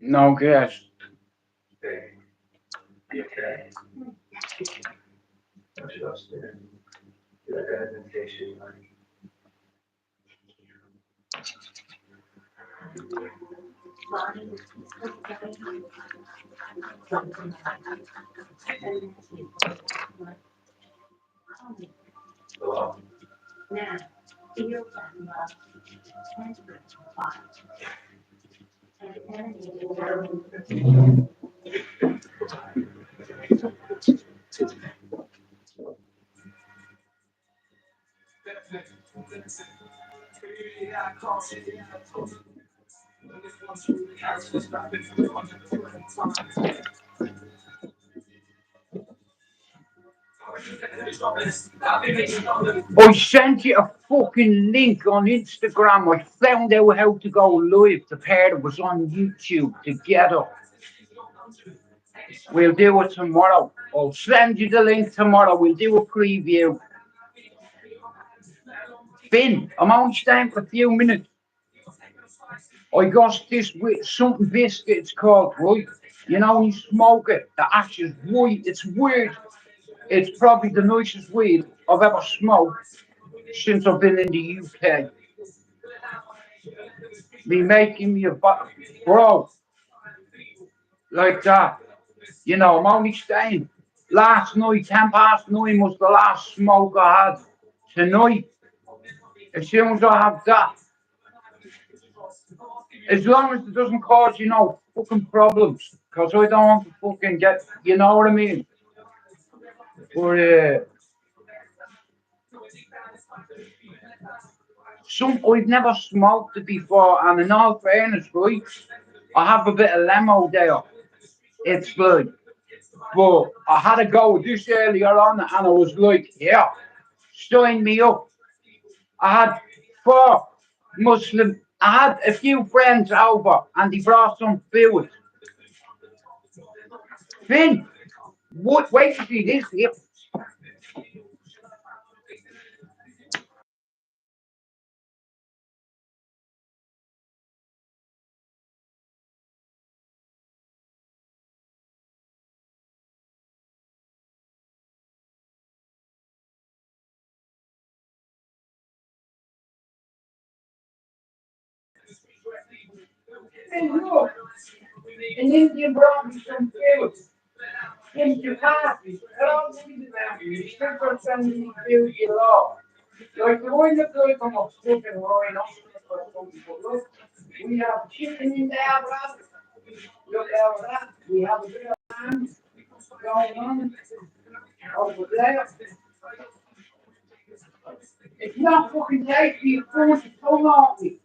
No guess. I sent you a fucking link on Instagram. I found out how to go live. The pair that was on YouTube together. We'll do it tomorrow. I'll send you the link tomorrow. We'll do a preview. Finn, I'm only staying for a few minutes. I got this with something biscuit, it's called, right? You know, you smoke it, the ash is white, it's weird. It's probably the nicest weed I've ever smoked since I've been in the UK. Me making me a bro, like that. You know, I'm only staying. Last night, 9:10 was the last smoke I had. Tonight, as soon as I have that, as long as it doesn't cause, fucking problems. Because I don't want to fucking get, you know what I mean? But I've never smoked it before, and in all fairness, right, I have a bit of lemo there. It's like, but I had to go with this earlier on, and I was like, yeah, sign me up. I had four Muslim, I had a few friends over, and they brought some food. Finn, what, wait to see this here. Finn, look, an Indian brought me some food. In Japan, hello, you still got sending me food, you know. Like the one that goes on a fucking roaring up or something, but look, we have chicken in there, brother. Look at that. We have a bit of ham going on over there. It's not fucking tasty, it's food, it's so naughty.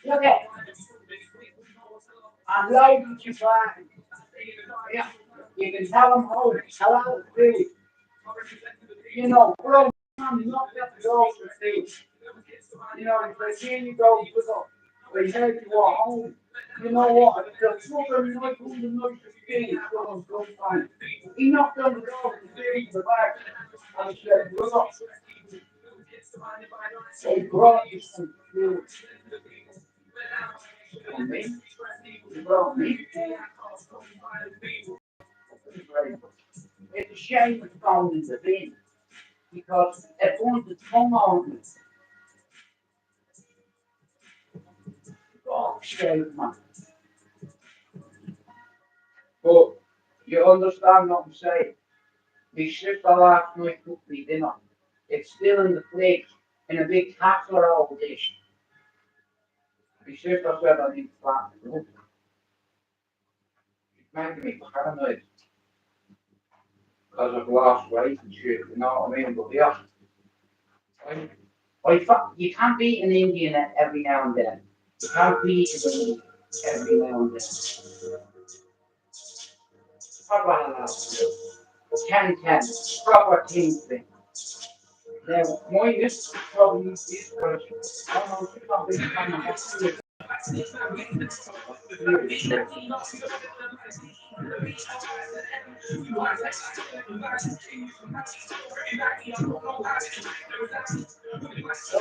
Look at it. I'm loading Japan. Yeah. You can tell them, oh, hello, food. You know, bro, I'm not that dog for food. You know, if they see you go, they take you home. You know what? The fucking night on the night of game, someone's going to find. He knocked on the door and threw the back and said, look, they brought you some food for me. They brought me. It's a shame it's gone in the bin because if one of the tongue on it, oh, shame, man. But you understand what I'm saying? My sister last night cooked me dinner. It's still in the fridge in a big tackler over dish. My sister said I need to flatten it up. It's making me paranoid because I've lost weight and shit, you know what I mean? But yeah, you can't beat an Indian every now and then. You can't beat an Indian every now and then. Proper 10-10, proper team thing. Now, my is probably this question. I don't know if I'm being kind of happy.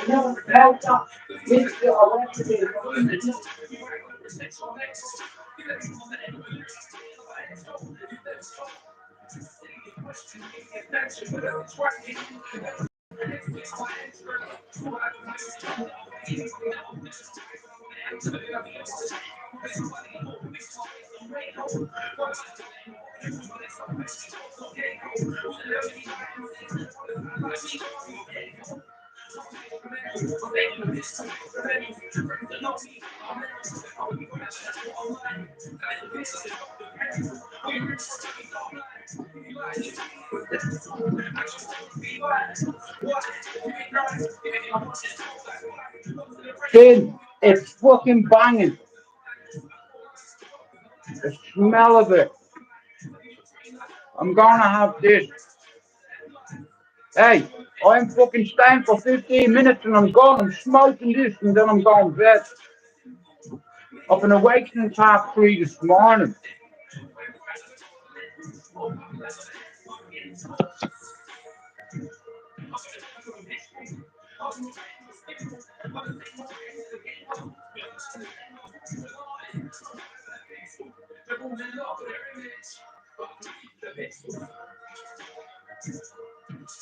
No, no, no. This is the electric. Finn, it's fucking banging. The smell of it. I'm gonna have this. Hey, I'm fucking staying for 15 minutes and I'm gone. I'm smoking this and then I'm going to bed. I've been awake since 3:30 this morning.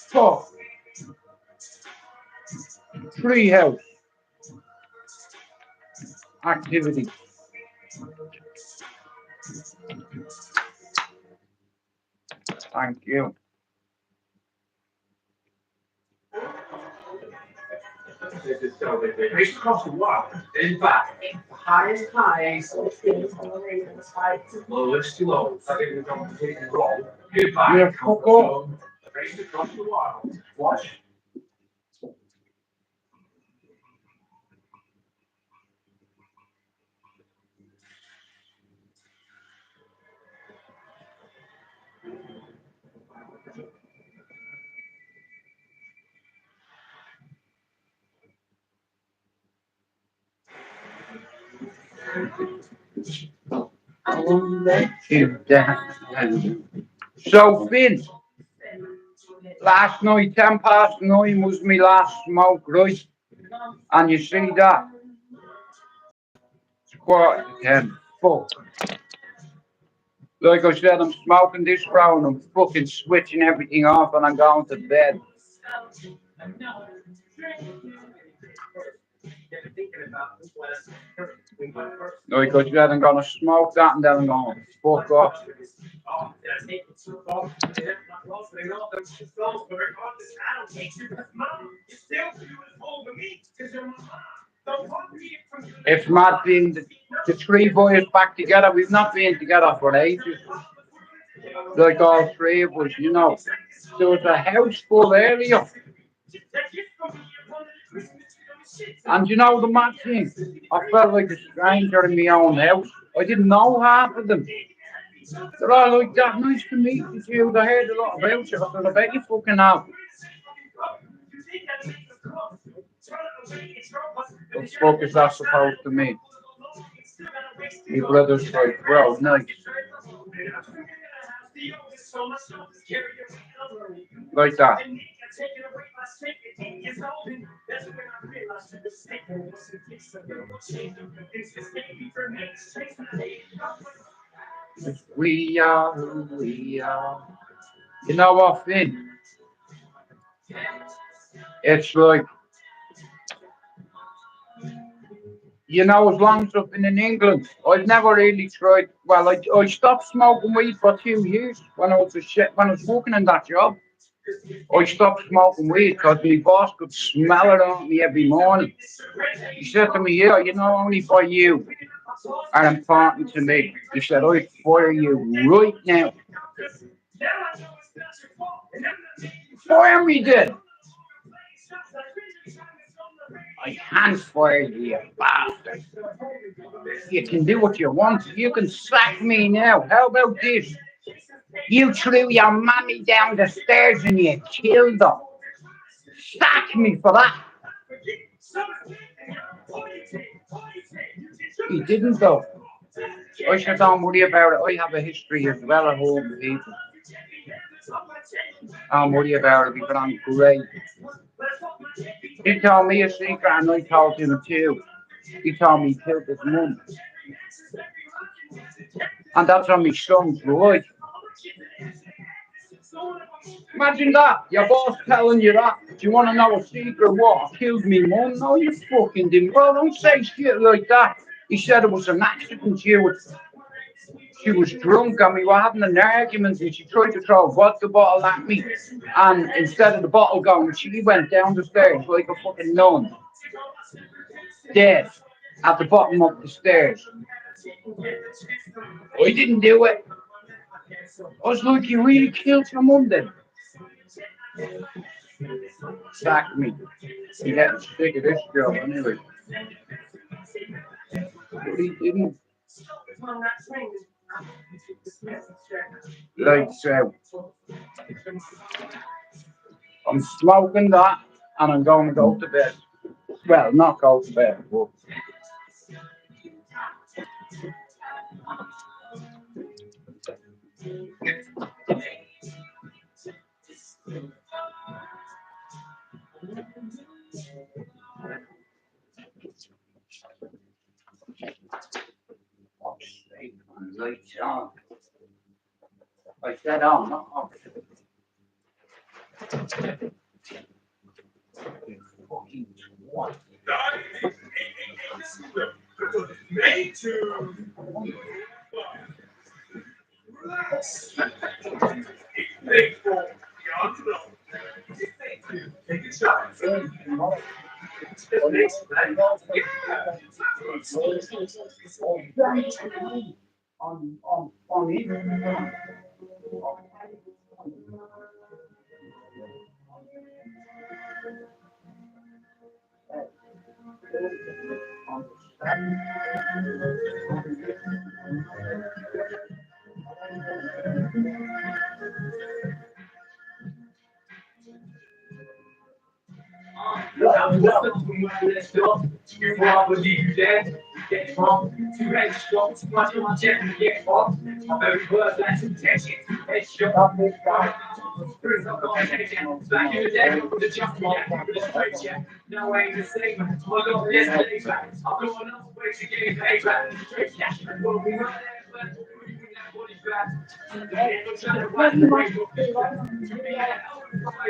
Fuck. Treehouse activity. Thank you. Race across the water, then back. Highest highs, lowest to low. I think we're going to take a roll. Goodbye. Yeah, fuck off. Race across the water. Watch. I won't let you down. So, Finn, last night, 9:10 was my last smoke, right? And you see that? It's 9:45. Fuck. Like I said, I'm smoking this brown, I'm fucking switching everything off and I'm going to bed. Like I said, I'm gonna smoke that and then I'm gonna fuck off. It's mad being the three boys back together. We've not been together for ages. Like all three of us, you know. There was a house full earlier. And you know the mad thing? I felt like a stranger in my own house. I didn't know half of them. They're all like that. Nice to meet you. I heard a lot about you. I said, I bet you fucking have. What the fuck is that supposed to mean? My brother's like, bro, nice. Like that. We are who we are. You know what, Finn? It's like, as long as I've been in England, I've never really tried. Well, I stopped smoking weed for 2 years when when I was working in that job. I stopped smoking weed because my boss could smell it on me every morning. He said to me, "Yeah, only for you are important to me." He said, "I fire you right now." Fire me then. I can't fire you, you bastard. You can do what you want. You can sack me now. How about this? You threw your mommy down the stairs and you killed her. Sack me for that. He didn't though. I said, don't worry about it. I have a history as well at home with people. Don't worry about it because I'm great. He told me a secret and I told him too. He told me he killed his mum. And that's on my son's right. Imagine that, your boss telling you that. Do you want to know a secret? What? I killed me mum? No, you fucking didn't. Well, don't say shit like that. He said it was an accident. She was drunk and we were having an argument and she tried to throw a vodka bottle at me. And instead of the bottle going, she went down the stairs like a fucking nun. Dead. At the bottom of the stairs. I didn't do it. I was like, you really killed your mum then? Sack me. He had to stick of this girl anyway. But he didn't. Like so. I'm smoking that and I'm going to go to bed. Well, not go to bed, but I'll sleep and lights on. I said on, not off. Fucking what? Made to relax. Thankful. Take a shot. On even. You probably you dead, get wrong, too headstrong, too much on my jet, get off. My very words like temptation, headstrong. Screws up on attention, back in the day, the jump react, with the straight check. Now I ain't the same, my love yesterday's back. I'm going up, way to get paid back, straight cash, well, we run that, I'm trying to run the rainbow. To me, I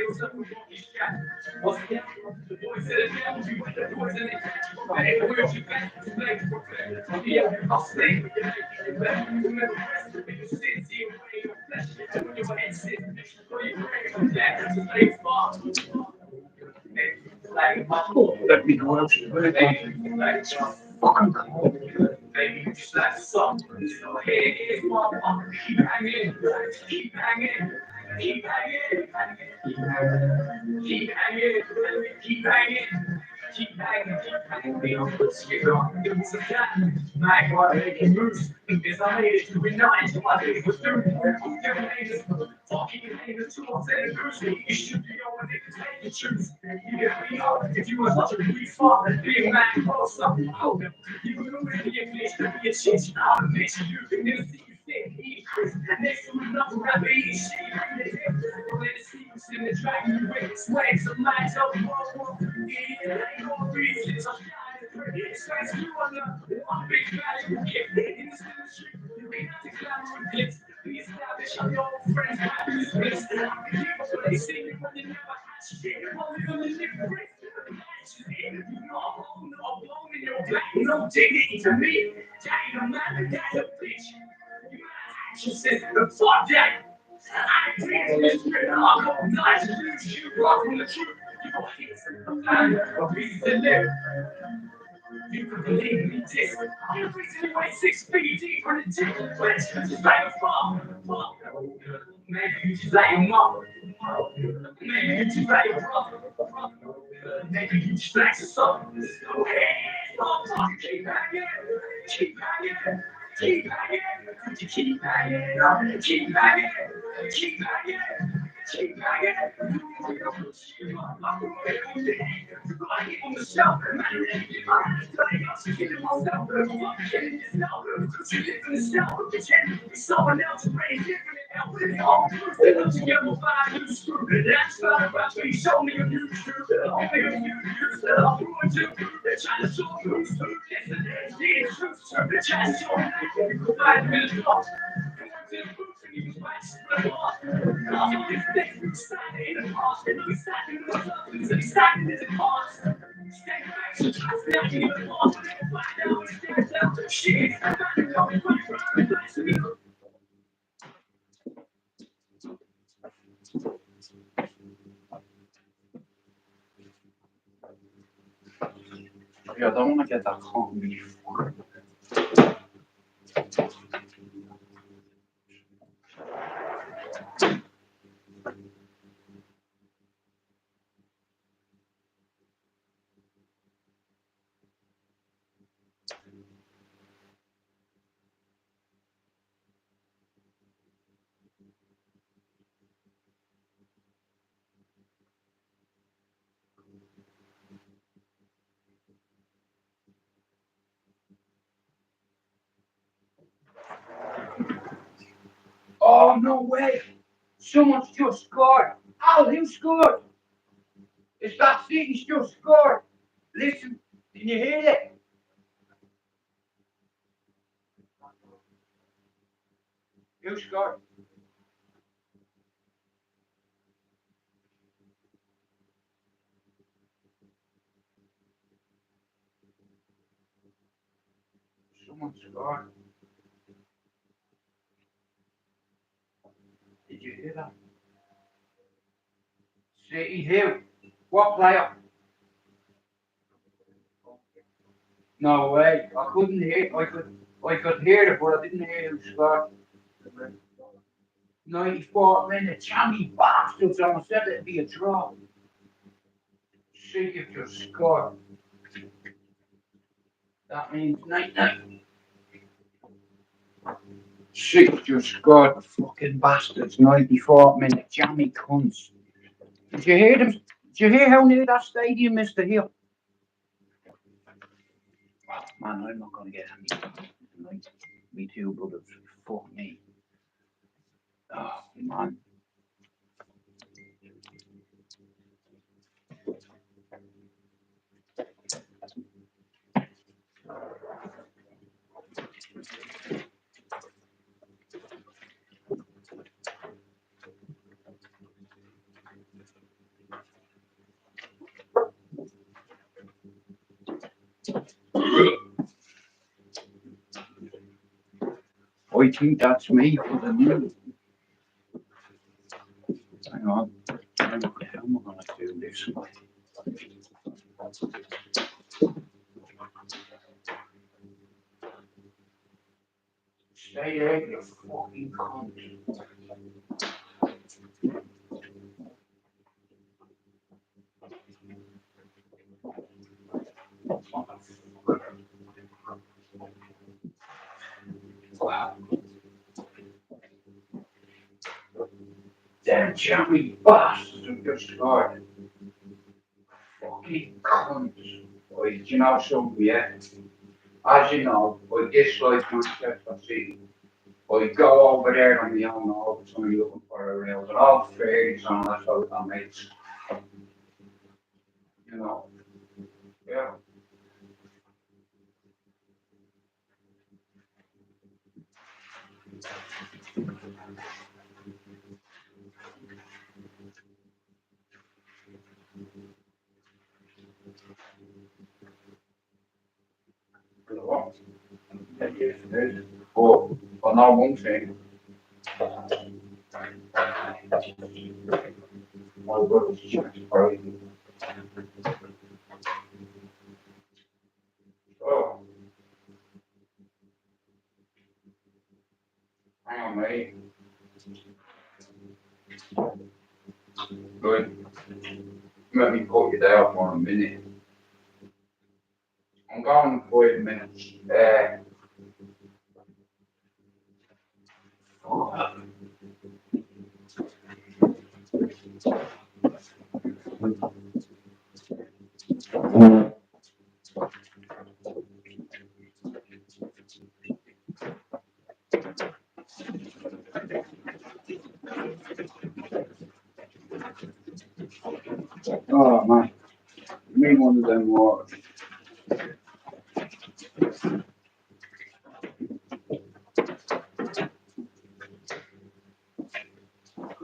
was up with walking strap. What's the the voice of the devil, you went the voice of the devil. Hey, where's your back? Yeah, I'll stay with you. Remember, rest of the sins, you ain't your flesh. When your head sits, for your brain, that is a far. Let me go out. Fucking cold. Baby, you just like some. So here's my mom. Keep hanging, keep hanging, keep hanging, keep hanging, keep hanging, keep hanging. Keep hanging, we don't put shit on. Give us a time. My God, they can move. Because I made it to be nine, so I think it was 30. I'm giving haters, talking haters, tools and a grocery. You should be on it, take the truth. You get me up if you was such a weak father. Being mad, close up, hold him. You could already be a bitch to be a shit. I'm a bitch, you can never see you fit. Eat Chris, next to another rapper, eat shit. Don't let the secrets in the track, you break the swag, so mine's up, yeah, ain't no reason, so it's like you on the one big value gift in the street. You ain't have to climb with this. We establish on your own friends, happiness, bliss. I can hear what they say when they never had shit. Only on the liquid bricks. You know I'm holding up long in your back, no dignity to me. That ain't a man, that's a bitch. You might action says, fuck that. I ain't this shit, I'll go nice and lose you, rocking the truth. You gon' hit some time, a piece of lip. You could believe me, this. I'm reaching away 6 feet deep from the dick. But it's just like a fall. Maybe you just like your mama. Maybe you just like your brother. Maybe you just like your son. So, hey, stop talking, keep hanging. Keep hanging. Keep hanging. Keep hanging. Keep hanging. Keep hanging. Keep hanging. I'm on the shelf, man. I'm killing myself. I'm killing yourself. You live in the cell, pretend to be someone else. Raised different and out with it all. They look together, find new screw. That's not about me. Show me a new screw. I'll make a new use. I'll ruin you. They're trying to show who's who. Listen, it's the truth. The chance to provide me a lot. Yeah, I don't want to get that hungry. Oh, no way. Someone's just scored. Al, who scored? It's that City's just scored. Listen, can you hear it? Who scored? Someone scored. Did you hear that? City who? What player? No way. I couldn't hear. I could hear it, but I didn't hear who scored. 94 minutes. Jammy bastards. I said it'd be a draw. City have just scored. That means night night. City just scored. Fucking bastards. 94 minutes. Jammy cunts. Did you hear them? Did you hear how near that stadium is to here? Oh, man, I'm not going to get any. Like, me too, brothers. Fuck me. Oh, man. I think that's me for the news. Hang on. How am I going to do this? Stay there, you fucking cunt. Wow. Damn jammy bastards who just scored. Fucking cunts. Right, do you know something, yeah? As you know, I dislike Manchester City. I go over there on my own all the time looking for a real, but all fairies and that's how that makes, you know. Yeah. Go on. It is. But now one thing. My brother's chest breaking. Oh, hang on, mate. Good. Let me put you there for a minute. I'm going in 5 minutes. Oh, man. Me one of them waters.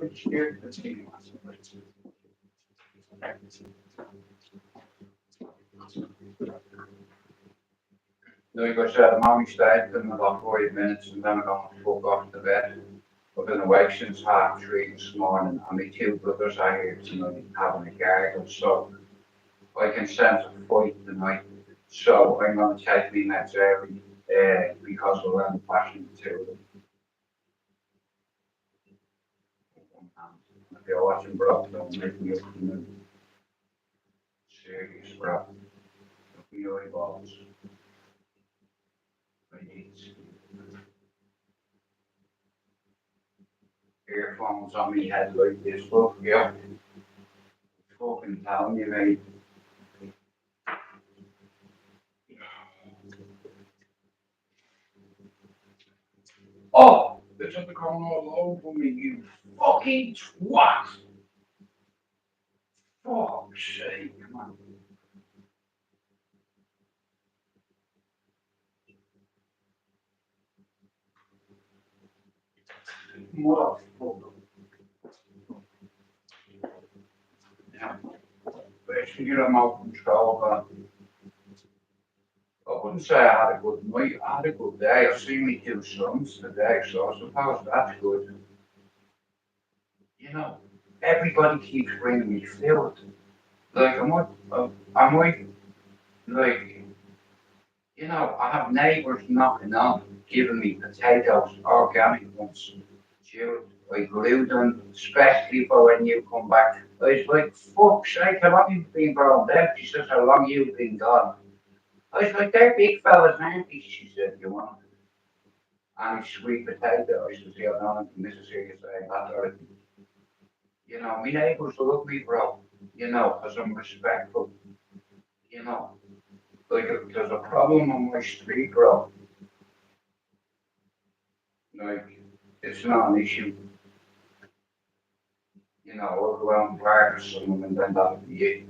which year the team was. Like I said, I'm only stayed in about 40 minutes and then I'm going to fuck off to bed. I've been awake since 3:30 this morning and my two brothers are here tonight having a gargle, so I can sense a fight tonight. So I'm going to take me meds early because we're on passion to them. If you're watching, bro, don't make me up to the serious, bro. We know it balls. I need earphones on me head like this, look, yeah. Fucking telling you, mate. Oh, they took the corn all over me, you fucking twat! Fuck's sake, man. Motherfucker. Yeah, basically, I'm out of control, but I wouldn't say I had a good night. I had a good day. I've seen me two sons today, so I suppose that's good. You know, everybody keeps bringing me food. Like, I might, like, you know, I have neighbours knocking on, giving me potatoes, organic ones. Dude, I grew them, especially for when you come back. I was like, fuck's sake, how long you been brought up? She says, how long you been gone? I was like, they're big fellas, aren't they? She said, you want? And sweet potato. I said, yeah, no, Mrs. Here, you say that or you know, my neighbours love me, bro. You know, because I'm respectful. You know, like if there's a problem on my street, bro, like it's not an issue. You know, I'll go out and bark at someone and then that'll be it.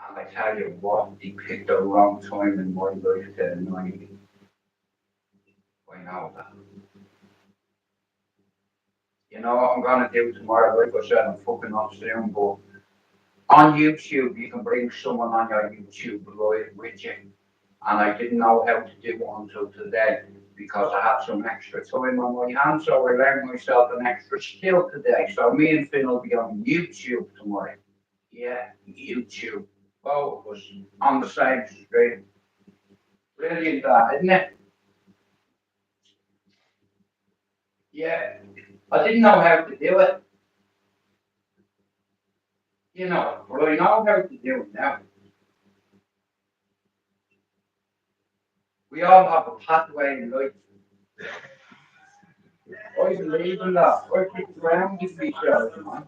And I tell you what, he picked the wrong time in my life to annoy me. I know that. You know what I'm gonna do tomorrow? Like I said, I'm fucking off soon, but on YouTube, you can bring someone on your YouTube live with you. And I didn't know how to do it until today because I had some extra time on my hands, so I learned myself an extra skill today. So me and Finn will be on YouTube tomorrow. Yeah, YouTube. Both of us on the same screen. Brilliant, that, isn't it? Yeah, I didn't know how to do it, you know, but I know how to do it now. We all have a pathway in life. I believe in that. I keep grounding myself, man.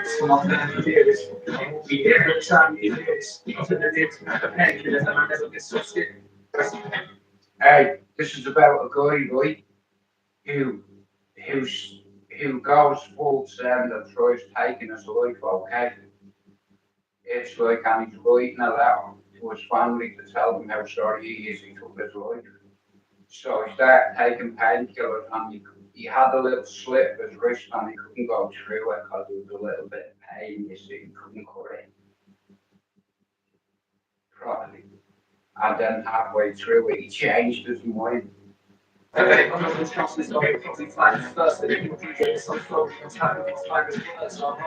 Sono veri, mi chiedo santi, cosa ne dico, che le domande che sono Hey, this is about a guy, right, who, who's, who goes full send and tries taking his life, okay? It's like, and he's writing a letter to his family to tell them how sorry he is he took his life. So he started taking painkillers and he had a little slip of his wrist and he couldn't go through it because there was a little bit of pain, you see, he couldn't cut it properly. And then halfway through it, he changed his mind. Okay, I'm not going to trust this guy, probably fine first, but if you get some sort of time, it's fine as well, so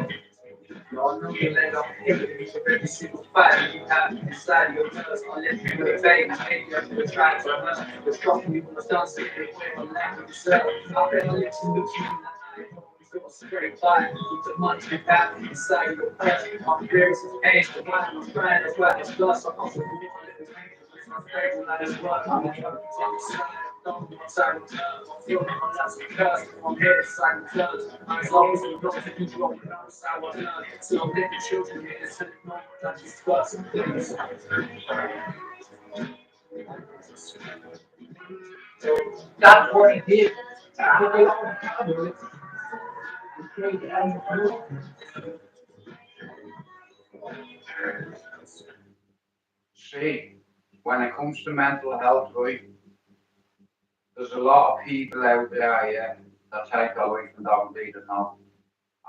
you're not going to end up hitting me with every single fact you have inside your nerves. I'll let you know, babe, maybe I'm going to try to hurt. It's dropping you from the sunset, away from lack of yourself. I'll let you look you in the eye. Got straight by with the money you have inside your purse. I'm curious as pain, the mind was trying as well as lost. I'm also moving on the pain. It's not stable, not as well. I'm trying to Don't want cycle turns, I'm feeling my last curse, I'm here to cycle turns. As long as you don't take you wrong, that's how I learn. So I'm letting children here to know that you got some things. That's what he did. Took a long time with it. And created the See, when it comes to mental health, right, there's a lot of people out there, yeah, that take their life and don't really know.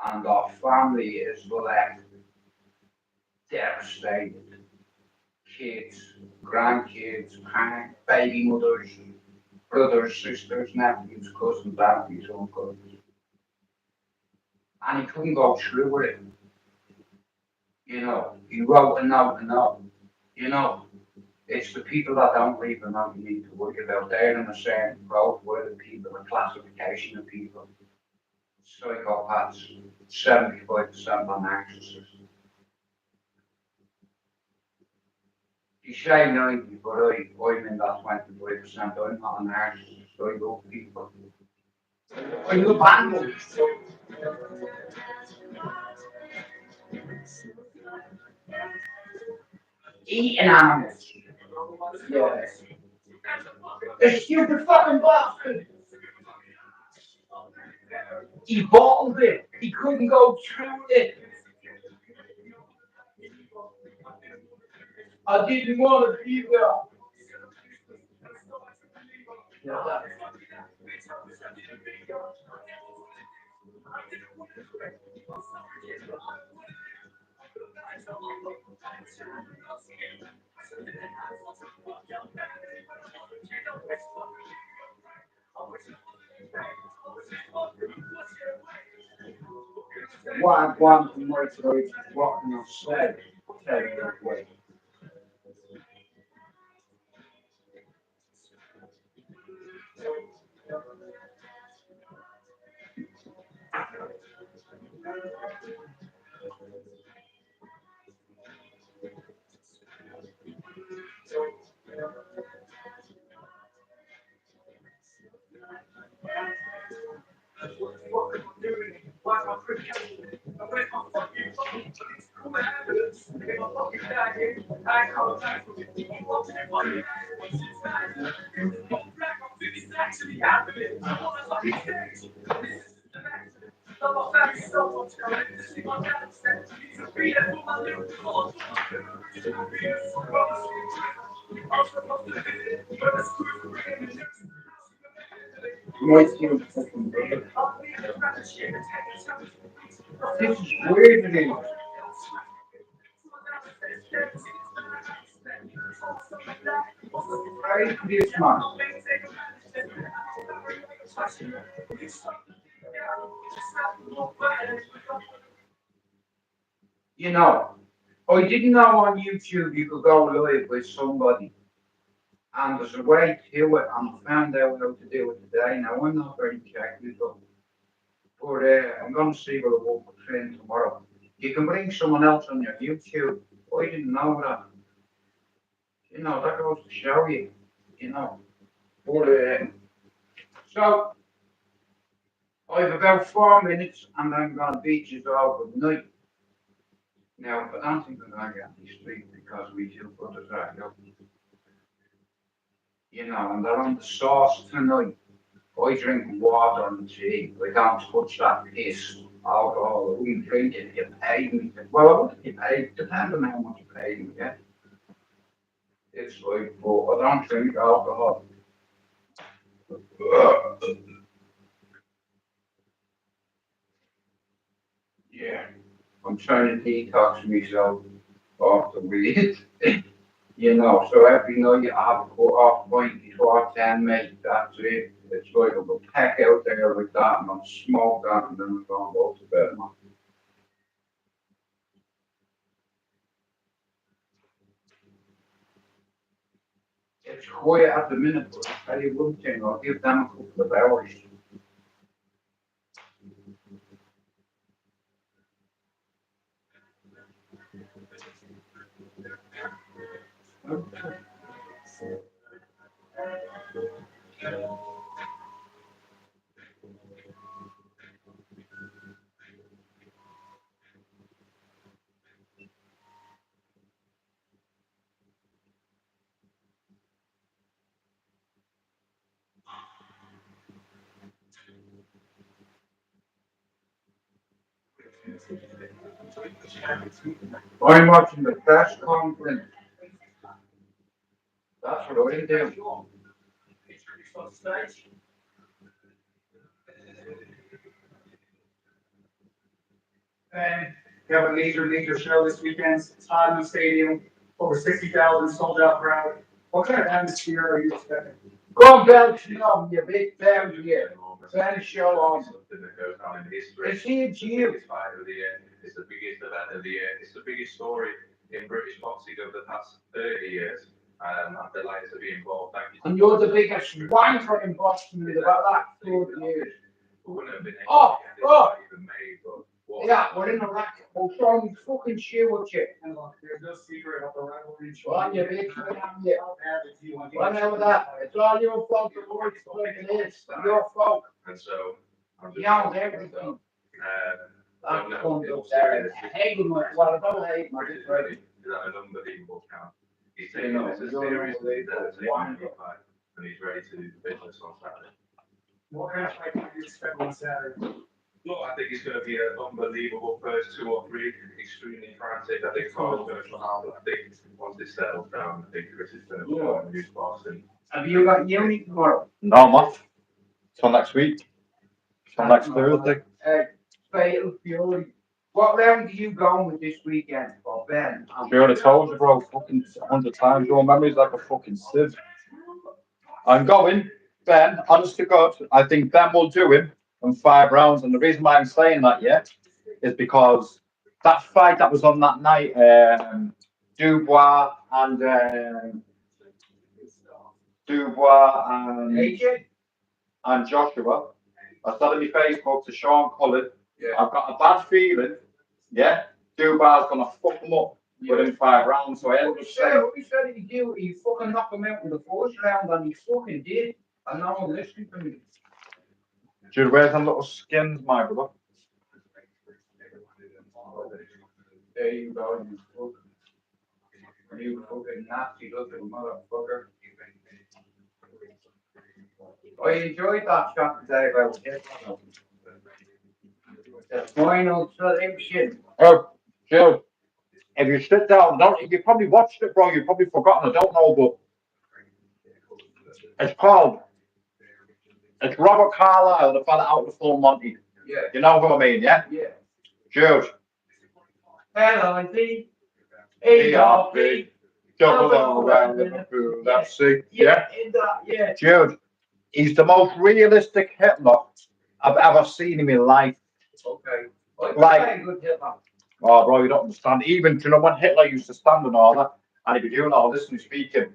And our family is left devastated. Kids, grandkids, parents, baby mothers, brothers, sisters, nephews, cousins, aunties, uncles. And he couldn't go through with it. He wrote a note. You know, it's the people that don't even know you need to worry about. They're in a certain growth where the people, the classification of people. Psychopaths, 75% are narcissists. You say 90, but I'm in that 25%. I'm not a narcissist. I love people. I love animals. Eating animals. Yes. The stupid fucking bastard. He bottled it. He couldn't go through it. I didn't want to be there. Yeah. What I want to motivate what can I say? Tell you that way. Makes you fucking big. This is weird, man. Right, this man. You know, I didn't know on YouTube you could go live with somebody, and there's a way to it, and I found out how to do it today. Now, I'm not very technical, but I'm going to see what I work with train tomorrow. You can bring someone else on your YouTube. I didn't know that. That goes to show you, you know. But, so, I have about 4 minutes, and I'm going to beat you all good night. Now, I don't think I'm going to get these street because we two brothers are, and they're on the sauce tonight. I drink water and tea. I don't touch that piss. Alcohol, I wouldn't drink it if you paid me. Well, I wouldn't get paid, depending on how much you paid me, yeah. It's like, but I don't drink alcohol. Yeah, I'm trying to detox myself off the weed. So every night you have a cut off point before 10, mate, that's it. It's like a little peck out there like that, and I'm smoke that, and then I'm going to go to bed, man. It's quiet at the minute, but I'll tell you one thing, I'll give them a couple of hours. I'm watching the press conference. That's what I'm doing. And we have a major show this weekend. Tottenham Stadium, over 60,000 sold out crowd. What kind of atmosphere are you expecting? Go on, Belgium, you big town here. Send a show on. Something that goes down in history. It's huge, you. It's fight of the year. It's the biggest event of the year. It's the biggest story in British boxing over the past 30 years. I'm delighted to be involved. Thank you. And you're the biggest wanker in Boston with about that 40 years. Wouldn't have been able Oh, to get this oh. fight even made, but what? Yeah, we're in a racket. We'll throw me fucking shoe at you. And look, there's no secret of the rivalry. Well, you bitch, Well, now with that, it's all your fault, the Lord's like it is. Your fault. And so, I'm just. You own everything. I'm going to there. Hate him, well, I don't hate him, I just ready. Is that an unbelievable count? He's You taking know, this as you're seriously unbelievable. as a fight, and he's ready to do the business on Saturday. What kind of fight do you expect on Saturday? Look, I think it's going to be an unbelievable first 2 or 3, extremely frantic. I think Carl's going to come out, but I think once this settles down, I think Chris is going to go on and use Boston. Have you got uni tomorrow? No, man. Till next week. Till next Thursday. Fatal Fury. What round are you going with this weekend, for Ben? Sure, I told you, bro, fucking 100 times. Your memory's like a fucking sieve. I'm going, Ben, honest to God, I think Ben will do him in 5 rounds. And the reason why I'm saying that, yeah, is because that fight that was on that night, Dubois and AJ? and Joshua. I said on my Facebook to Sean Cullen, Yeah. I've got a bad feeling, yeah, Dubois gonna fuck him up within 5 rounds. So I ended up saying, What he said he'd do, he fucking knocked him out in the first round, and he fucking did. And no one listened to me. dude, where's them little skins, my brother? There you go, you fucking. You fucking nasty looking motherfucker. I enjoyed that shot today about it. The final solution. Oh, dude, if you sit down, don't you probably watched it, bro? You've probably forgotten. I don't know, but it's Robert Carlyle, the fella out of the Full Monty. Yeah. You know what I mean, yeah? Yeah. Dude. L-I-D. A-R-B. Double around Liverpool, that's it. Yeah? In that, yeah. Dude, he's the most realistic Hitler I've ever seen in my life. Okay. Like- Good Hitler. Oh, bro, you don't understand. Even, do you know, when Hitler used to stand and all that, and he'd be doing all this and speaking,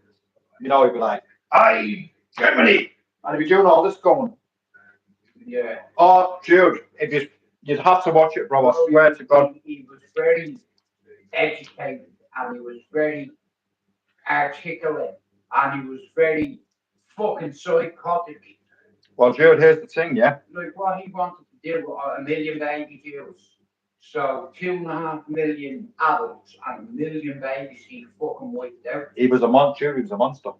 you know, he'd be like, "Aye, Germany!" And he'd be doing all this going, Yeah. oh, dude, you'd have to watch it, bro, I swear to God. He was very educated, and he was very articulate, and he was very fucking psychotic. Well, dude, here's the thing, yeah? Like what he wanted to do with 1 million baby Jews. So 2.5 million adults and 1 million babies he fucking wiped out. He was a monster, he was a monster.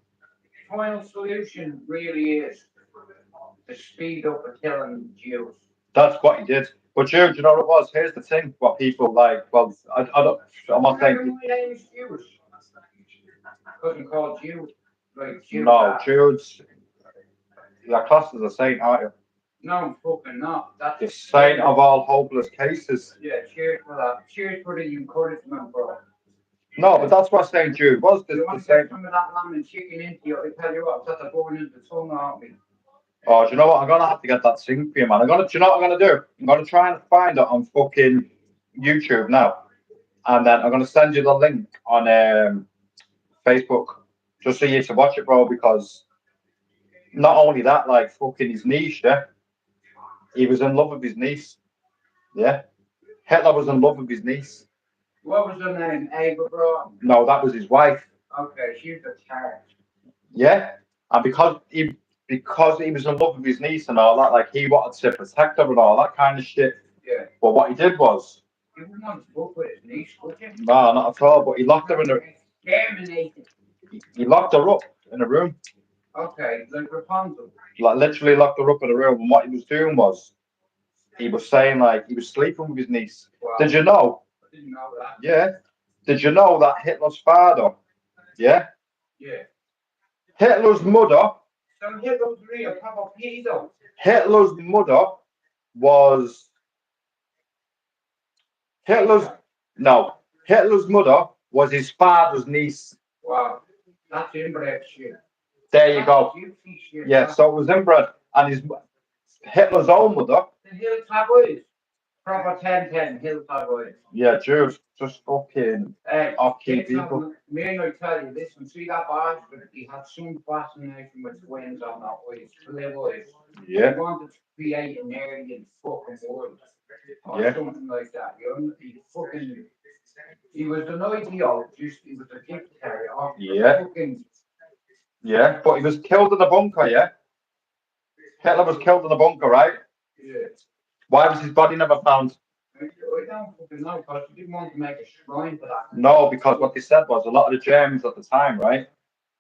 Final solution really is to speed up the killing Jews. That's what he did. But dude, you know what it was? Here's the thing, what people like, well, I don't, I'm not saying, My name is Jewish. Couldn't call Jew like Jew. no, Jude's, you're classed as a saint, aren't you? No, I'm fucking not. That's The saint of all hopeless cases. Yeah, cheers for that. Cheers for the encouragement, bro. No, but that's what St. Jude was, You the want to get saint. some of that lamb and chicken into you? I tell you what, that's a going into the tongue, aren't we? Oh, do you know what? I'm gonna have to get that thing for you, man. Do you know what I'm gonna do? I'm gonna try and find it on fucking YouTube now. And then I'm gonna send you the link on Facebook just so you to watch it, bro, because not only that, like fucking his niece, yeah. He was in love with his niece. Yeah. Hitler was in love with his niece. What was her name? Ava Braun? No, that was his wife. Okay, she's a tart. Yeah. And because he was in love with his niece and all that, like he wanted to protect her and all that kind of shit. Yeah. But what he did was, You wouldn't want to book with his niece, would you? no, not at all. But he locked her in a, Terminated. he locked her up in a room. Okay, like Rapunzel. Like literally locked her up in a room. And what he was doing was, he was saying like he was sleeping with his niece. Wow. Did you know? I didn't know that. Yeah. Did you know that Hitler's father? Yeah. Yeah. Hitler's mother. So Hitler's real proper pedo. Hitler's mother was Hitler's no. Hitler's mother was his father's niece. Wow. That's inbred shit. There you go. Gypsy shit. Yeah, so it was inbred, and his Hitler's own mother. The hilltop boys. Proper 10-10 hilltop boys. Yeah, just fucking off-key people. Me, I tell you, listen, see that bastard, he had some fascination with twins on that way, split boys. Yeah. He wanted to create an alien fucking world. Or Yeah. something like that. You know? He was an ideologist, he was a dictator. Yeah. Fucking, Yeah, but he was killed in a bunker, yeah? Hitler was killed in a bunker, right? yeah. Why was his body never found? I don't fucking know, because he didn't want to make a shrine for that. No, because what they said was a lot of the Germans at the time, right?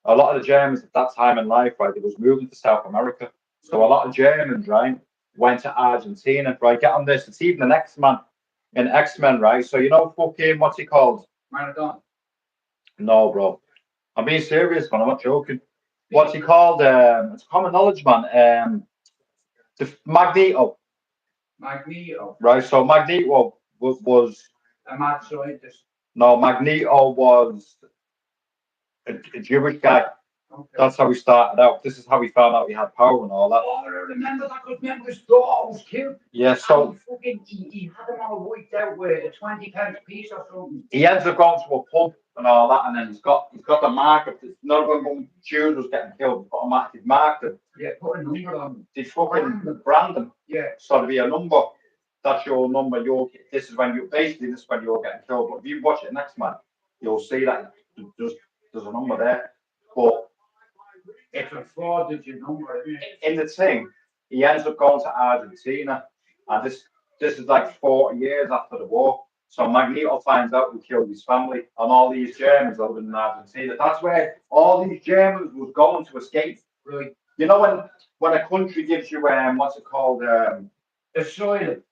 A lot of the Germans at that time in life, right, they was moving to South America. So a lot of Germans, right, went to Argentina, right? Get on this. It's even an X-Man in X-Men, right? So you know fucking what's he called? Maradona. No, bro. I'm being serious, man. I'm not joking. What's he called? It's common knowledge, man. The Magneto, Magneto. right? So Magneto was A mad scientist. no, Magneto was a Jewish guy. Okay. That's how he started out. This is how he found out he had power and all that. Oh, I remember that because remember his daughter was killed. Yeah, so He had them all wiped out with a 20 pence piece or something. he ends up going to a pub and all that, and then he's got the marker. None of them Jews was getting killed, but he's marked it. Yeah, put a number on them. They fucking brand them. Yeah. So there'll be a number. That's your number. This is when this is when you're getting killed. But if you watch it next, man, you'll see that there's a number there. But it's a 4-digit number. In the thing, he ends up going to Argentina, and this is like 40 years after the war. So Magneto finds out who killed his family, and all these Germans over in Argentina. That's where all these Germans was going to escape. Right. You know when a country gives you what's it called? Asylum.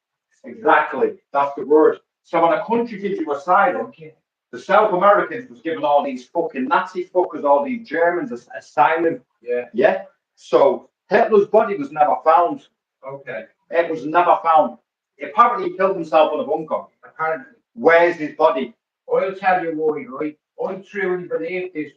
Exactly, that's the word. So when a country gives you asylum, Okay. the South Americans was giving all these fucking Nazi fuckers, all these Germans asylum. Yeah. Yeah. So Hitler's body was never found. Okay. It was never found. Apparently he killed himself in a bunker. Apparently. Where's his body? I'll tell you why, right? I truly believe this.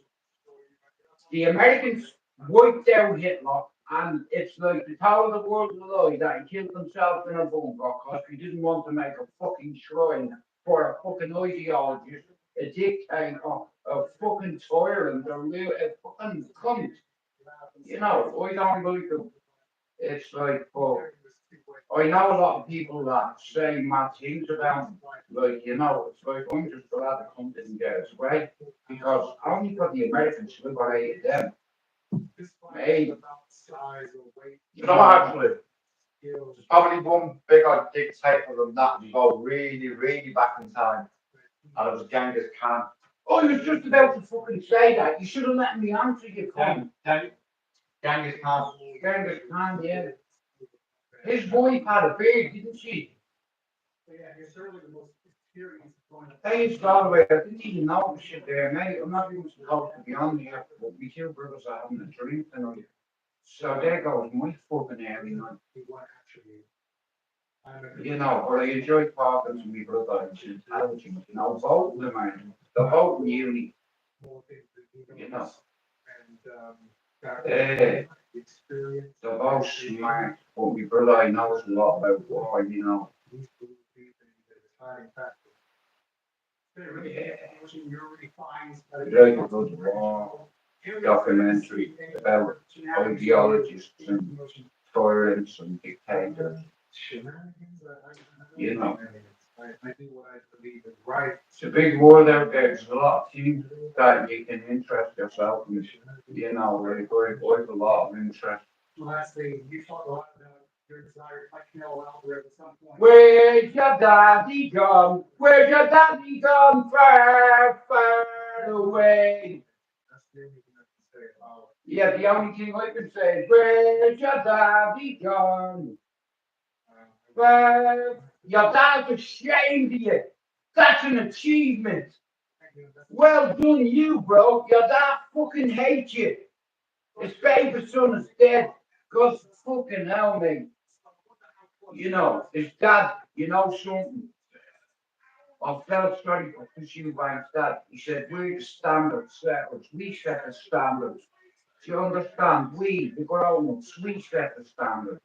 The Americans wiped out Hitler, and it's like they told the world a lie that he killed himself in a bunker because he didn't want to make a fucking shrine for a fucking ideologist, a dictator, a fucking tyrant, a fucking cunt. You know, I don't believe them. It's like, oh, I know a lot of people that say mad things about him. Like, you know, it's like, I'm just glad the cunt didn't get his way because only for the Americans liberated them. Hey, You know what, actually? There's probably one bigger dictator than that who go really, really back in time. And it was Genghis Khan. oh, I was just about to fucking say that. You should have let me answer your comment. Genghis Khan. Genghis Khan, yeah. His wife had a beard, didn't she? Hey, Galway, I didn't even know the shit there, mate. I'm not even supposed to be on here, but my two brothers are having a drink tonight. So there goes my fucking area, man. You know, but I enjoy talking to my brother and she's intelligent, you know, voting them, man. The voting uni, you know. The vote smart, but my brother I knows a lot about war, you know. Yeah. Very good war documentary about ideologists and tyrants and dictators. You know, it's a big world out there. There's a lot of things that you can interest yourself in. You know, there's a lot of interest. Lastly, you talk a lot about your desire to like KOL at some point. Where's your daddy gone? Where's your daddy gone? Far, far away. That's the only thing I can say about Yeah, the only thing I can say is, where's your daddy gone? I Your dad's ashamed of you. That's an achievement. Well done, you, bro. Your dad fucking hates you. His favorite son is dead. Cause fucking hell, mate. You know, his dad, you know something. I felt sorry for pushing by his dad. He said, we're the standard setters. We set the standards. Do you understand? We, the grown ups, we set the standards.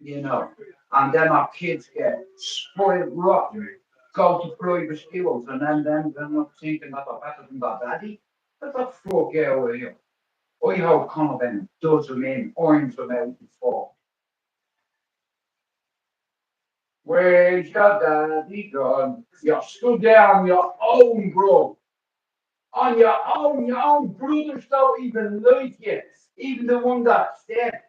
You know. And then our kids get spoiled rotten, go to private schools, and then they're not thinking that they're better than their daddy. Get the fuck out of here. I hope Conovan does them in, irons them out before. Where's your daddy gone? You stood there on your own, bro. On your own brothers don't even like you. Even the one that's dead.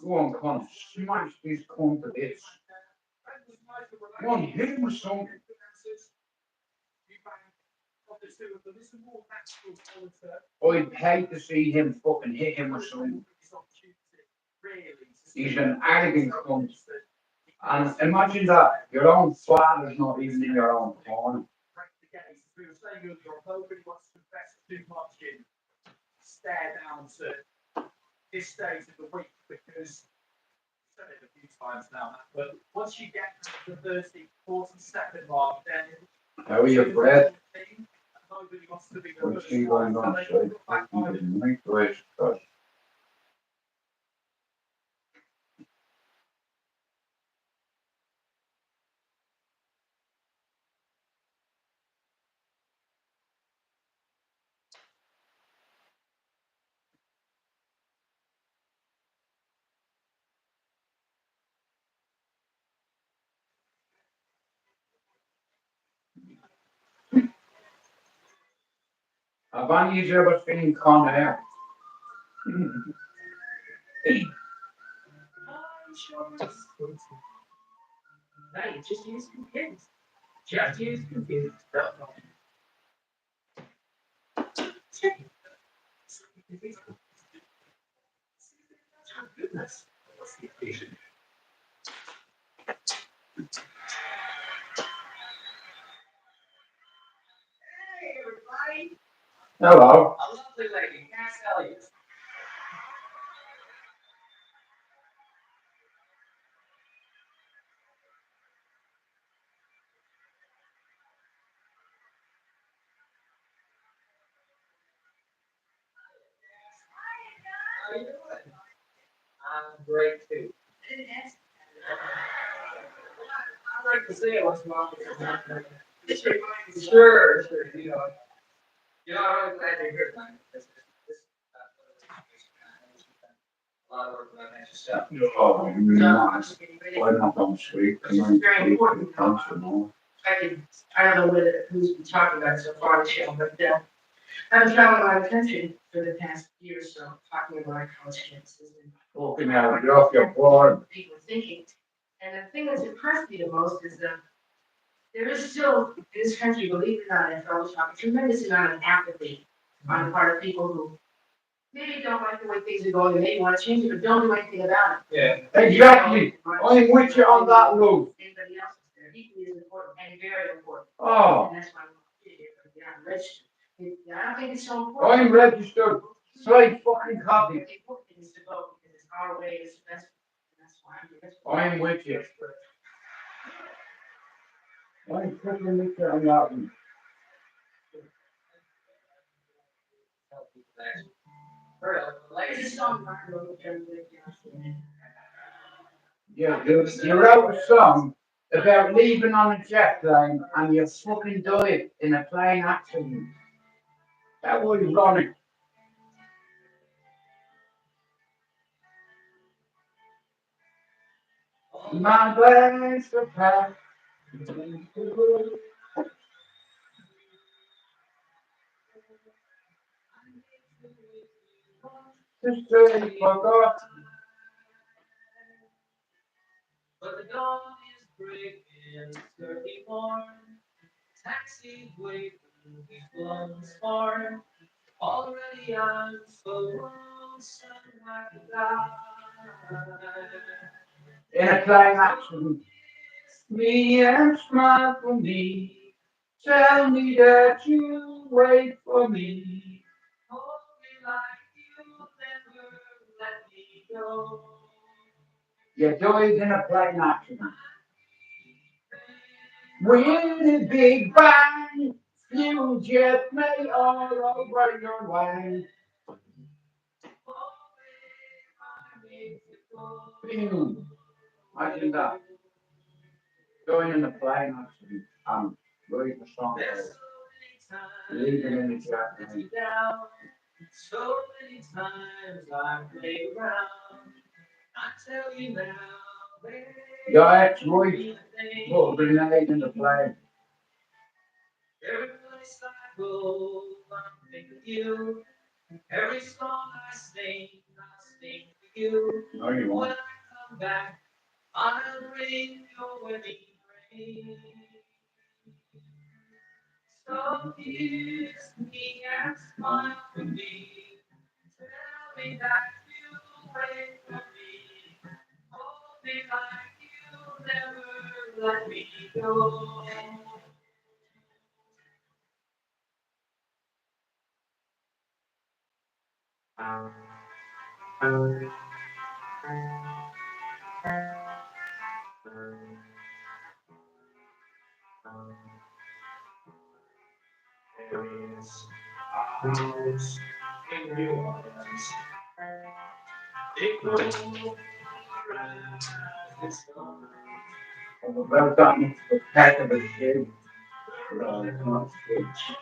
Go on, Con, smash this cunt to bits. Go on, hit him with something. I'd hate to see him fucking hit him with something. He's an arrogant cunt. And imagine that your own father's not even in your own corner. Stare down to this stage of the week because I've said it a few times now, but once you get to the 30, 40-second mark, then How are you, Brad? nobody wants to be the What's first he one. going on? So they So look back he on didn't make the race. I've only ever seen Con Air. Hey, just use computers. Just use computers. Goodness. What's the occasion? Hey, everybody. Hello. A lovely lady, Cass Elliott. How you doing? I'm great too. I like to say it once in a while. Sure, sure. I'm really glad you're here tonight. A lot of work on that stuff. Oh, nice. Why not on street? This is very important. I don't know whether who's been talking about it so far this year, but I've been traveling around the country for the past year or so, talking about our college campuses and Fucking hell, get off your board. what people are thinking. And the thing that's impressed me the most is that there is still in this country, believe it or not, after all this talk, a tremendous amount of apathy on the part of people who maybe don't like the way things are going, and maybe want to change it, but don't do anything about it. Yeah. Exactly. I'm with you on that, Lou. Anybody else is there, equally as important and very important. Oh, And that's why I'm here, yeah, I'm registered. Yeah, I don't think it's so important. I'm registered. Straight fucking copy. The important thing is to vote because it's our way, it's the best. And that's why I'm here. I'm with you. I'm fucking with you on that one. Yeah, you wrote a song about leaving on a jet plane and you fucking died in a plane accident. That was ironic. My bags are packed. Just forgot. But the dawn is breaking, turkey born, taxi waiting, we've flown far. Already I'm so lonesome I could die. In a plane accident. Me and smile for me. Tell me that you wait for me. Hold me like you'll never let me go. You died in a plane accident. When the Big Bang, you just me all over your way. Phew. Imagine that. Going in a plane accident. Very for strong. Leaving in the jacket. So many times I've played around. I tell you now, baby. Your ex-wife put a grenade in the plane. Every place I go, I'm thinking of you. Every song I sing for you. No, you won't. When I come back, I'll bring your wedding ring. So kiss me and smile for me. Tell me that you'll wait for me. Hold me like you'll never let me go. Areas, house, in New Orleans, they go around the sun. Well done, the pack of a shade, not switch.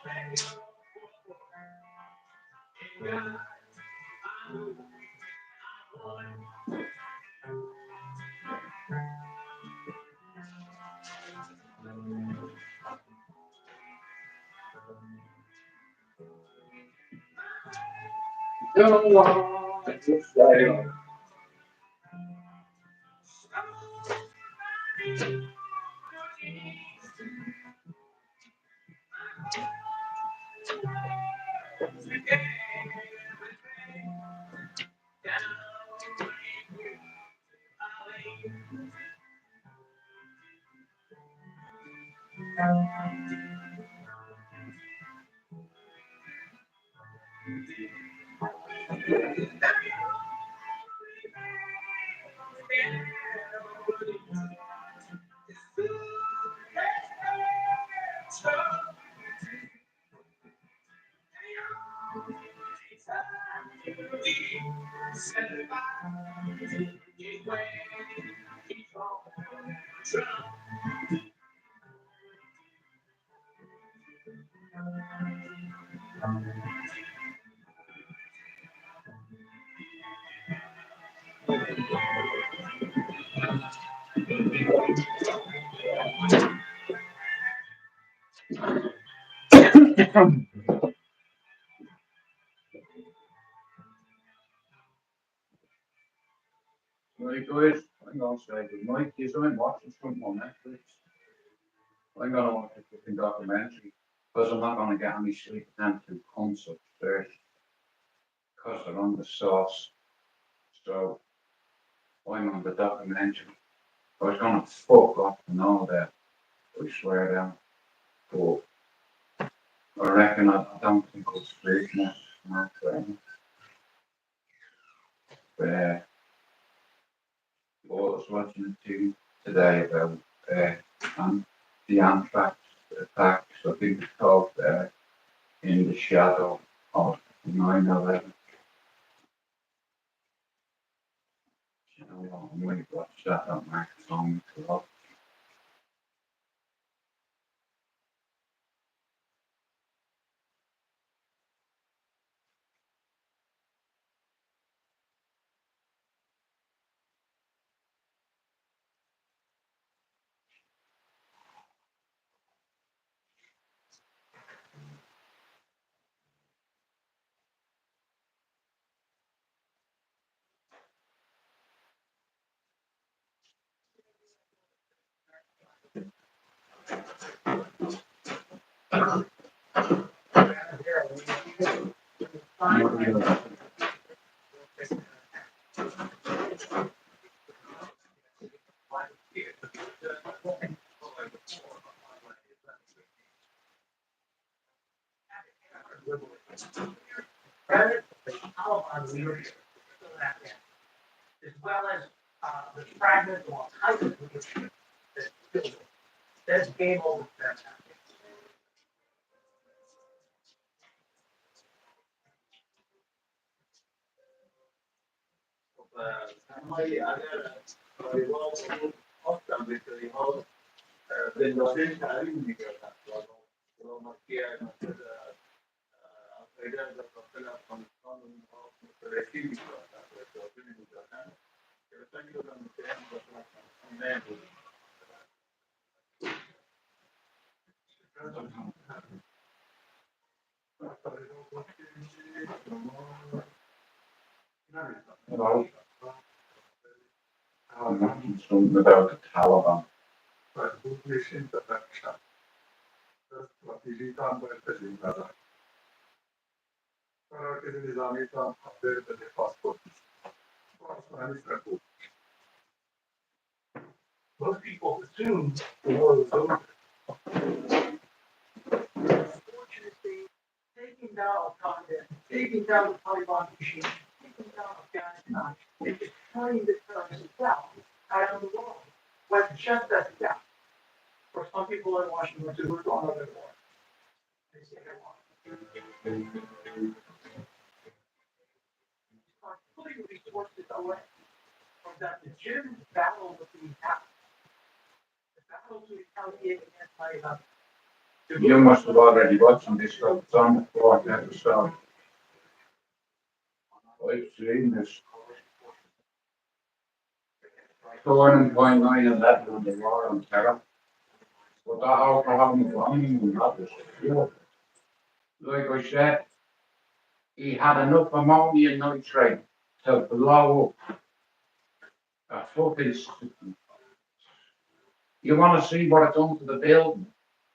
Don't want to stay. Right, guys, I'm gonna say good night. You ain't watching something on Netflix. I'm gonna watch a fucking documentary because I'm not gonna get any sleep and to concert first because they're on the sauce. So I'm on the documentary. I was gonna fuck off and all that. I swear down. But I reckon I don't think I'll sleep now. Not playing. But I was watching a TV today about um, the anthrax attacks. I think it's called In the Shadow of 9/11. You know what? I might watch that on my song a lot. leadership, as well as the fragment or type of leadership that's game over there. Hello. I mentioned something about the Taliban. Most people assume the war was over. Unfortunately, taking down Al-Qaeda, taking down the Taliban regime, taking down Afghanistan, and destroying the terrorist itself around the world was just as bad. For some people in Washington, to work on another war. They say they want. Are putting resources away from that legitimate battle that we have. The battle to retaliate against Taliban. You must have already watched this stuff. It's on the fourth episode. I've seen this. Turning point 9/11 on the war on terror. But that also having bombing and that was pure. Like I said, he had enough ammonium nitrate to blow up a fucking. You want to see what it done to the building?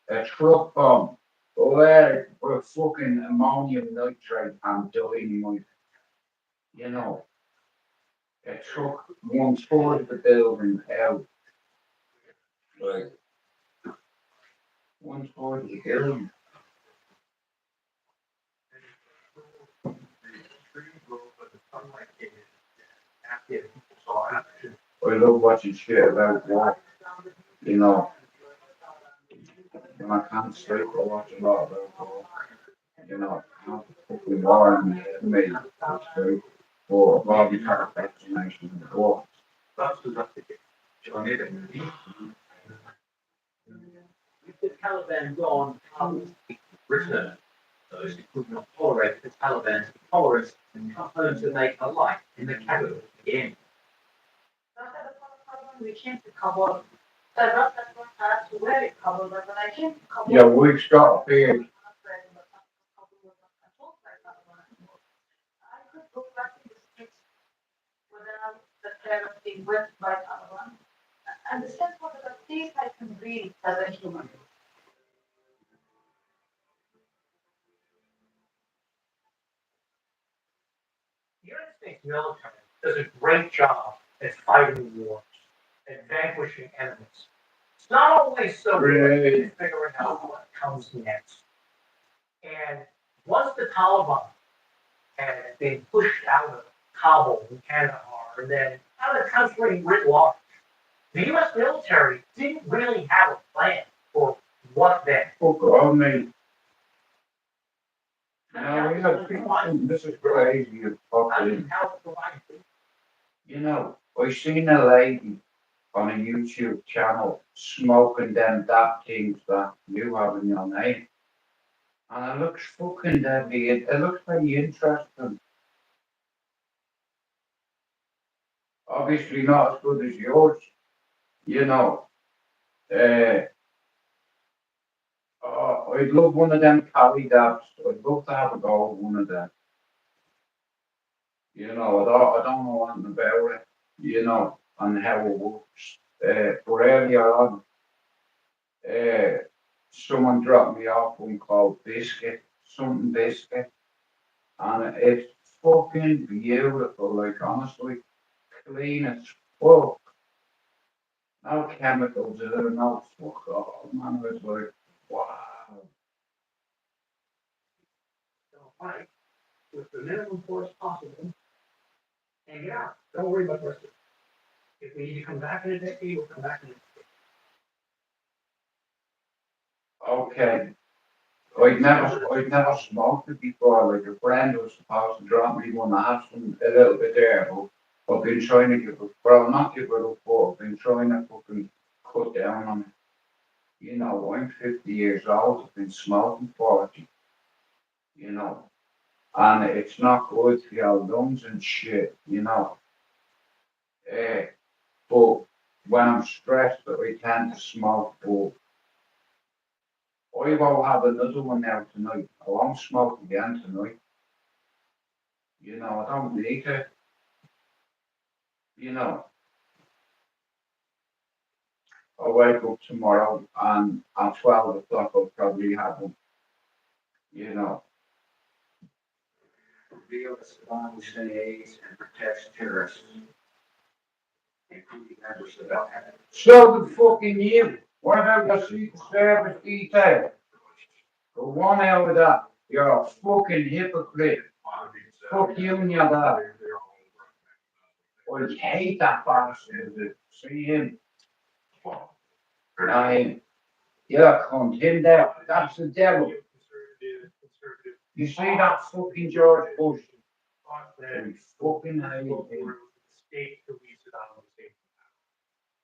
A truck bomb. Where with fucking ammonium nitrate and dynamite. You know, it took 1/4 of the building out. Like 1/4 of the building. I love watching shit about war. You know, when I can't sleep, I watch a lot about war. You know, not fucking war and me. That's true. Or well, we can't vaccination in the war. If the Taliban gone return, those who could not tolerate the Taliban's tolerance and come home to make a life in the capital again. Yeah, we've got a beard. And the sense of the peace I can breathe as a human. The United States military does a great job at fighting wars and vanquishing enemies. It's not always so good at figuring out what comes next. And once the Taliban had been pushed out of Kabul and Kandahar, and then out of the country writ large, the U.S. military didn't really have a plan for what then. Fuck on me. Now, we have people, this is crazy. You fucking. You know, I seen a lady on a YouTube channel smoking them that things that you have in your name. And it looks fucking deadly. It looks very interesting. Obviously not as good as yours. You know. I'd love one of them Cali dabs. I'd love to have a go at one of them. You know, I don't know anything about it, you know, and how it works. But earlier on, someone dropped me off one called Biscuit, something Biscuit, and it's fucking beautiful, like honestly, clean as fuck. No chemicals in it, no fuck all, man. It was like, wow. Fight with the minimum force possible And get out. Don't worry about the rest of it. If we need to come back in a decade, we'll come back in a decade. Okay. I'd never smoked it before. Like a friend was supposed to drop me one last one a little bit there, but I've been trying to give it, well, not give it up, but I've been trying to fucking cut down on it. You know, I'm 50 years old. I've been smoking 40. You know, and it's not good for your lungs and shit. You know, but when I'm stressed, I tend to smoke. But I will have another one now tonight. I won't smoke again tonight. You know, I don't need it. You know, I'll wake up tomorrow and at 12 o'clock I'll probably have one. You know. Reveal that Saddam Hussein aids and protects terrorists, including members of Al Qaeda. So the fucking you. What about your Secret Service detail? Go one out of that. You're a fucking hypocrite. Fuck you and your dad. I hate that bastard. See him. I yeah, cunt him there. That's the devil. You see that fucking George Bush? I fucking hate him. State to leave Saddam Hussein.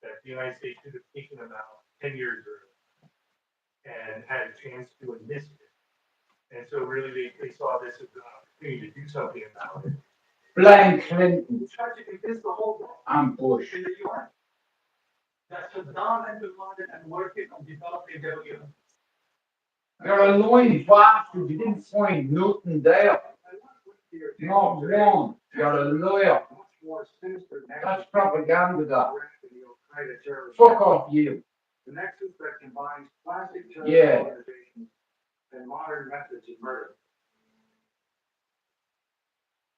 That the United States should have taken them out 10 years earlier and had a chance to enlist it. And so really they saw this as an opportunity to do something about it. Blame Clinton Tried to convince the whole world and Bush. in the UN that Saddam and Bin Laden and working on developing their UN. You're a lying bastard. You didn't find nothing there. Not one. You're a liar. That's propaganda, that. Fuck off, you. The nexus that combines classic terrorist Yeah. organizations and modern methods of murder.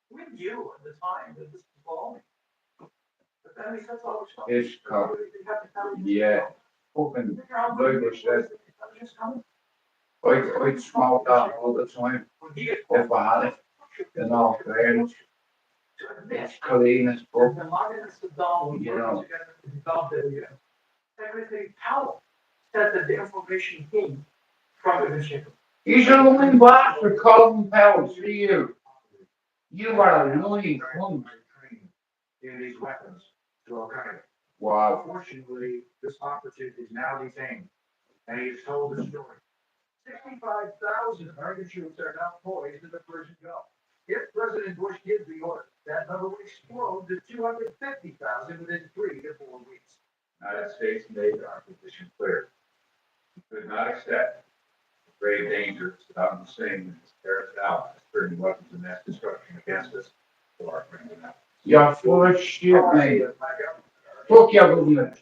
We knew at the time that this was evolving. But that makes sense all the time. It's called, yeah. Fucking Labour said, I'd smoke that all the time if I had it. In all fairness, it's clean as fuck. You know. Secretary Powell said that the information came from the ship. He's a lying bastard, Colin Powell, see you. You are a lying cunt. In these weapons to Al Qaeda. Wow. Unfortunately, this operative is now detained, and he is told the story. 65,000 American troops are now poised in the Persian Gulf. If President Bush gives the order, that number will explode to 250,000 within 3 to 4 weeks. United States made our position clear. We could not accept the grave danger Saddam Hussein and his terrorist allies bringing weapons of mass destruction against us for our friends and allies. You're full of shit, mate. Fuck your government.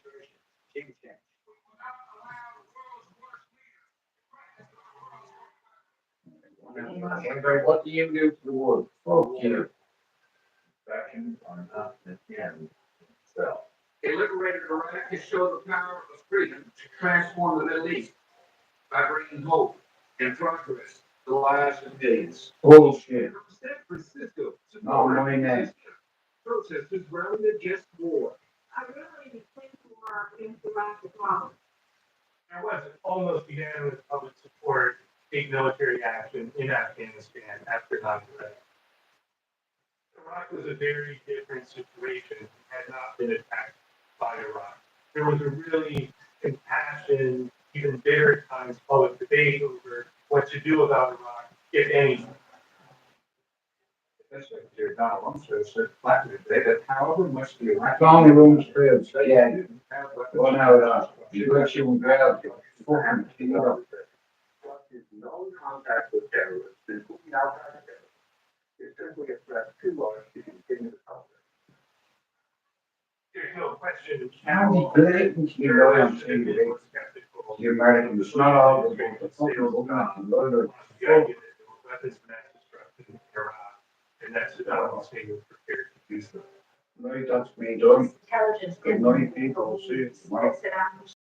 What do you do to the world? Fuck you. Factions are not the end itself. A liberated Iraq has shown the power of freedom to transform the Middle East by bringing hope and progress to the lives of millions. Bullshit. San Francisco Not my name. protesters rallied against war. I really think more into my problem. There was almost unanimous public support, state military action in Afghanistan after 9/11. Iraq was a very different situation, it had not been attacked by Iraq. There was a really impassioned, even bitter at times, public debate over what to do about Iraq, if anything. That's what Dear Donald Rumsfeld said flatly today, that however much the Iraqi Donald Rumsfeld said, yeah. didn't have weapons. Well, now, you got you and grab you. Fucking killer. No contact with terrorists, including Al Qaeda, is simply a threat too large to continue to tolerate. There's no question. How blatantly loyal to the Americans. It's not all about the fucking government and loyal. Weapons of mass destruction in Iraq, and that's Saddam Hussein was prepared to do so. Right, that's been done. Intelligence. Good night, people. See you tomorrow. Saddam